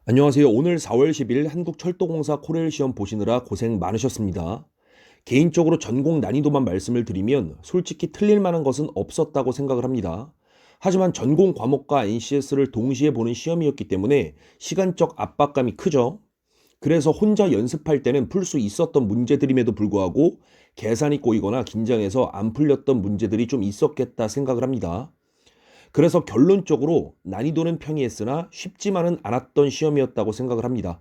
안녕하세요. 오늘 4월 10일 한국철도공사 코레일 시험 보시느라 고생 많으셨습니다. 개인적으로 전공 난이도만 말씀을 드리면 솔직히 틀릴 만한 것은 없었다고 생각을 합니다. 하지만 전공 과목과 NCS를 동시에 보는 시험이었기 때문에 시간적 압박감이 크죠. 그래서 혼자 연습할 때는 풀 수 있었던 문제들임에도 불구하고 계산이 꼬이거나 긴장해서 안 풀렸던 문제들이 좀 있었겠다 생각을 합니다. 그래서 결론적으로 난이도는 평이했으나 쉽지만은 않았던 시험이었다고 생각을 합니다.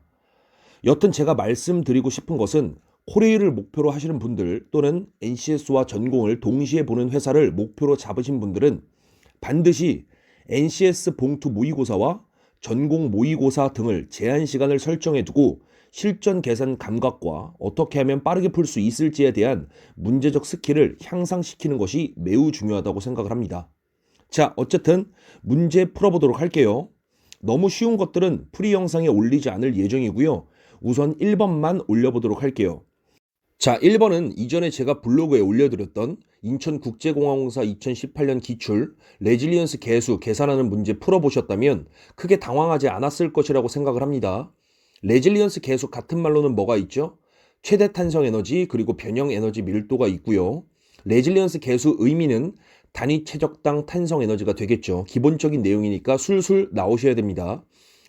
여튼 제가 말씀드리고 싶은 것은 코레일을 목표로 하시는 분들 또는 NCS와 전공을 동시에 보는 회사를 목표로 잡으신 분들은 반드시 NCS 봉투 모의고사와 전공 모의고사 등을 제한 시간을 설정해 두고 실전 계산 감각과 어떻게 하면 빠르게 풀 수 있을지에 대한 문제적 스킬을 향상시키는 것이 매우 중요하다고 생각을 합니다. 자, 어쨌든 문제 풀어보도록 할게요. 너무 쉬운 것들은 풀이 영상에 올리지 않을 예정이고요. 우선 1번만 올려보도록 할게요. 자, 1번은 이전에 제가 블로그에 올려드렸던 인천국제공항공사 2018년 기출 레질리언스 계수 계산하는 문제 풀어보셨다면 크게 당황하지 않았을 것이라고 생각을 합니다. 레질리언스 계수 같은 말로는 뭐가 있죠? 최대 탄성 에너지 그리고 변형 에너지 밀도가 있고요. 레질리언스 계수 의미는 단위 최적당 탄성 에너지가 되겠죠. 기본적인 내용이니까 술술 나오셔야 됩니다.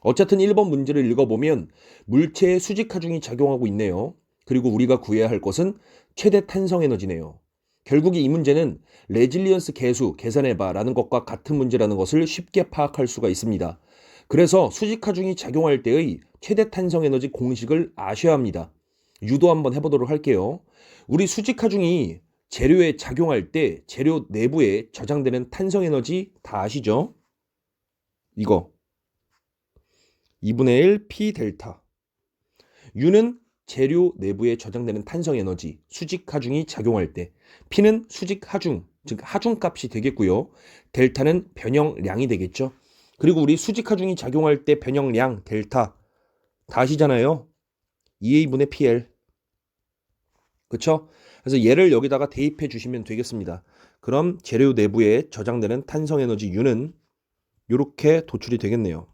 어쨌든 1번 문제를 읽어보면 물체의 수직 하중이 작용하고 있네요. 그리고 우리가 구해야 할 것은 최대 탄성 에너지네요. 결국 이 문제는 레질리언스 계수 계산해봐 라는 것과 같은 문제라는 것을 쉽게 파악할 수가 있습니다. 그래서 수직 하중이 작용할 때의 최대 탄성 에너지 공식을 아셔야 합니다. 유도 한번 해보도록 할게요. 우리 수직 하중이 재료에 작용할 때 재료 내부에 저장되는 탄성 에너지 다 아시죠? 이거 2분의 1 P 델타. U는 재료 내부에 저장되는 탄성 에너지, 수직 하중이 작용할 때. P는 수직 하중, 즉 하중 값이 되겠고요. 델타는 변형량이 되겠죠. 그리고 우리 수직 하중이 작용할 때 변형량, 델타 다 아시잖아요. 2A분의 PL. 그쵸? 그래서 얘를 여기다가 대입해 주시면 되겠습니다. 그럼 재료 내부에 저장되는 탄성 에너지 U는 이렇게 도출이 되겠네요.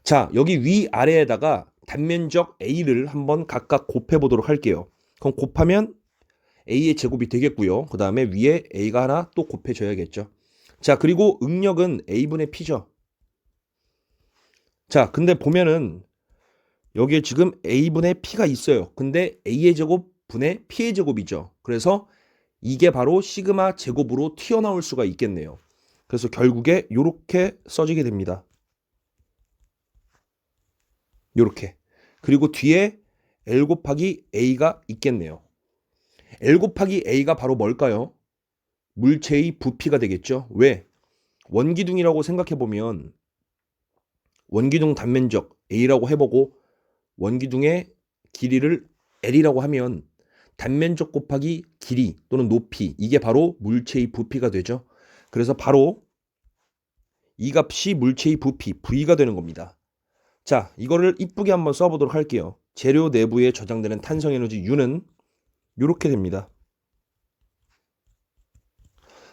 자, 여기 위아래에다가 단면적 A를 한번 각각 곱해 보도록 할게요. 그럼 곱하면 A의 제곱이 되겠고요. 그 다음에 위에 A가 하나 또 곱해줘야겠죠. 자, 그리고 응력은 A분의 P죠. 자, 근데 보면은 여기에 지금 A분의 P가 있어요. 근데 A의 제곱 분의 P의 제곱이죠. 그래서 이게 바로 시그마 제곱으로 튀어나올 수가 있겠네요. 그래서 결국에 이렇게 써지게 됩니다. 이렇게. 그리고 뒤에 L 곱하기 A가 있겠네요. L 곱하기 A가 바로 뭘까요? 물체의 부피가 되겠죠. 왜? 원기둥이라고 생각해보면 원기둥 단면적 A라고 해보고 원기둥의 길이를 L이라고 하면 단면적 곱하기 길이 또는 높이, 이게 바로 물체의 부피가 되죠. 그래서 바로 이 값이 물체의 부피 V가 되는 겁니다. 자, 이거를 이쁘게 한번 써보도록 할게요. 재료 내부에 저장되는 탄성 에너지 U는 이렇게 됩니다.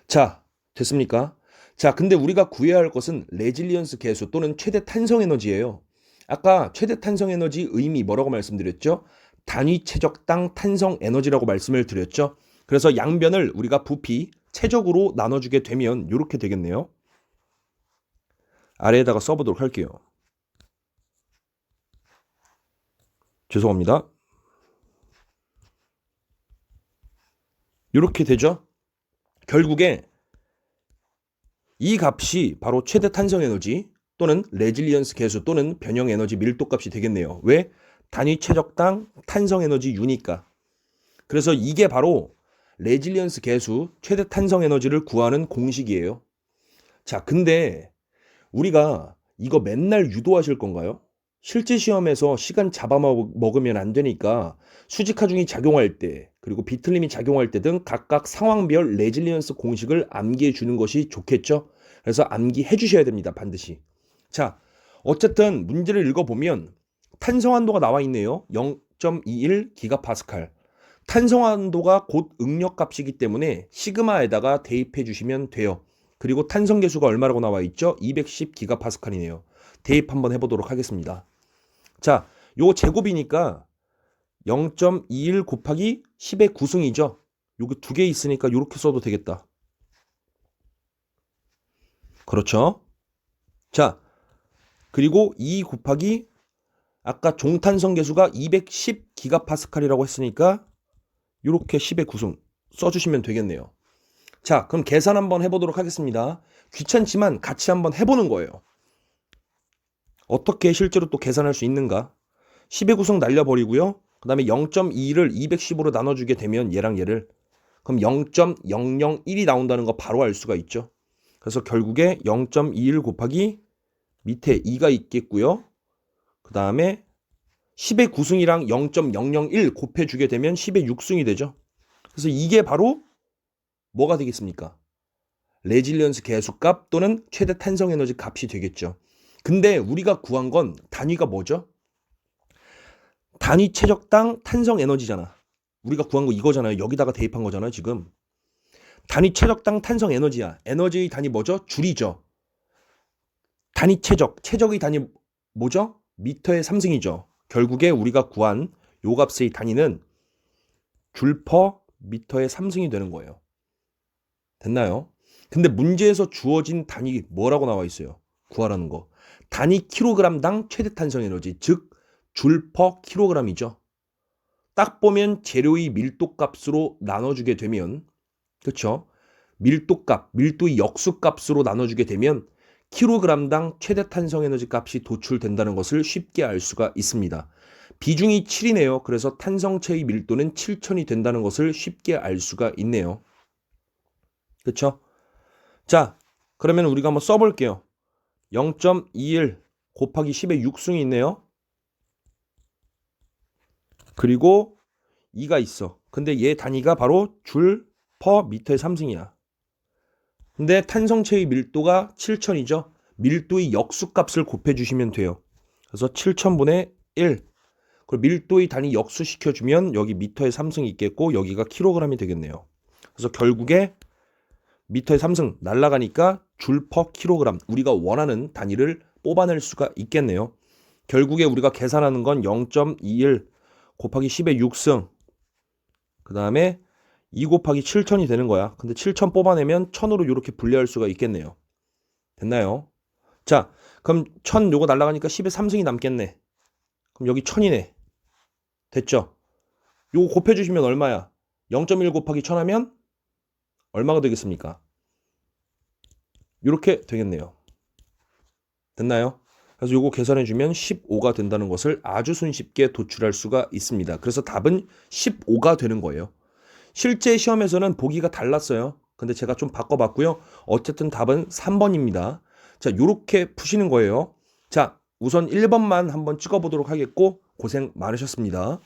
자, 됐습니까? 자, 근데 우리가 구해야 할 것은 레질리언스 계수 또는 최대 탄성 에너지예요. 아까 최대 탄성 에너지 의미 뭐라고 말씀드렸죠? 단위 최적당 탄성 에너지라고 말씀을 드렸죠. 그래서 양변을 우리가 부피, 최적으로 나눠주게 되면 이렇게 되겠네요. 아래에다가 써보도록 할게요. 죄송합니다. 이렇게 되죠. 결국에 이 값이 바로 최대 탄성 에너지 또는 레질리언스 계수 또는 변형 에너지 밀도 값이 되겠네요. 왜? 단위 최적당 탄성 에너지 U니까. 그래서 이게 바로 레질리언스 계수 최대 탄성 에너지를 구하는 공식이에요. 자, 근데 우리가 이거 맨날 유도하실 건가요? 실제 시험에서 시간 잡아먹으면 안 되니까 수직 하중이 작용할 때 그리고 비틀림이 작용할 때 등 각각 상황별 레질리언스 공식을 암기해 주는 것이 좋겠죠. 그래서 암기해 주셔야 됩니다. 반드시. 자, 어쨌든 문제를 읽어보면 탄성한도가 나와 있네요. 0.21 기가파스칼. 탄성한도가 곧 응력값이기 때문에 시그마에다가 대입해 주시면 돼요. 그리고 탄성계수가 얼마라고 나와 있죠? 210 기가파스칼이네요. 대입 한번 해보도록 하겠습니다. 자, 요 제곱이니까 0.21 곱하기 10의 9승이죠. 요거 두 개 있으니까 요렇게 써도 되겠다. 그렇죠? 자, 그리고 2 곱하기 아까 종탄성 계수가 210기가파스칼이라고 했으니까 요렇게 10의 9승 써주시면 되겠네요. 자, 그럼 계산 한번 해보도록 하겠습니다. 귀찮지만 같이 한번 해보는 거예요. 어떻게 실제로 또 계산할 수 있는가? 10의 9승 날려버리고요. 그 다음에 0.21을 210으로 나눠주게 되면 얘랑 얘를 그럼 0.001이 나온다는 거 바로 알 수가 있죠. 그래서 결국에 0.21 곱하기 밑에 2가 있겠고요. 그 다음에 10의 9승이랑 0.001 곱해주게 되면 10의 6승이 되죠. 그래서 이게 바로 뭐가 되겠습니까? 레질리언스 계수값 또는 최대 탄성 에너지 값이 되겠죠. 근데 우리가 구한 건 단위가 뭐죠? 단위 최적당 탄성 에너지잖아. 우리가 구한 거 이거잖아요. 여기다가 대입한 거잖아요, 지금. 단위 최적당 탄성 에너지야. 에너지의 단위 뭐죠? 줄이죠. 단위 최적의 단위 뭐죠? 미터의 3승이죠. 결국에 우리가 구한 요 값의 단위는 줄 퍼 미터의 3승이 되는 거예요. 됐나요? 근데 문제에서 주어진 단위 뭐라고 나와 있어요? 구하라는 거. 단위 킬로그램당 최대 탄성 에너지, 즉 줄 퍼 킬로그램이죠. 딱 보면 재료의 밀도 값으로 나눠주게 되면, 그렇죠? 밀도의 역수 값으로 나눠주게 되면 킬로그램당 최대 탄성 에너지 값이 도출된다는 것을 쉽게 알 수가 있습니다. 비중이 7이네요. 그래서 탄성체의 밀도는 7000이 된다는 것을 쉽게 알 수가 있네요. 그렇죠? 자, 그러면 우리가 한번 써볼게요. 0.21 곱하기 10의 6승이 있네요. 그리고 2가 있어. 근데 얘 단위가 바로 줄 퍼 미터의 3승이야. 근데 탄성체의 밀도가 7000이죠. 밀도의 역수값을 곱해주시면 돼요. 그래서 7000분의 1. 그리고 밀도의 단위 역수시켜주면 여기 미터의 3승이 있겠고 여기가 킬로그램이 되겠네요. 그래서 결국에 미터의 3승 날라가니까 줄 퍼 킬로그램 우리가 원하는 단위를 뽑아낼 수가 있겠네요. 결국에 우리가 계산하는 건 0.21 곱하기 10의 6승 그 다음에 2 곱하기 7000이 되는 거야. 근데 7000 뽑아내면 1000으로 이렇게 분리할 수가 있겠네요. 됐나요? 자, 그럼 1000 요거 날라가니까 10의 3승이 남겠네. 그럼 여기 1000이네. 됐죠? 요거 곱해주시면 얼마야? 0.1 곱하기 1000 하면 얼마가 되겠습니까? 이렇게 되겠네요. 됐나요? 그래서 요거 계산해주면 15가 된다는 것을 아주 손쉽게 도출할 수가 있습니다. 그래서 답은 15가 되는 거예요. 실제 시험에서는 보기가 달랐어요. 근데 제가 좀 바꿔봤고요. 어쨌든 답은 3번입니다. 자, 요렇게 푸시는 거예요. 자, 우선 1번만 한번 찍어보도록 하겠고 고생 많으셨습니다.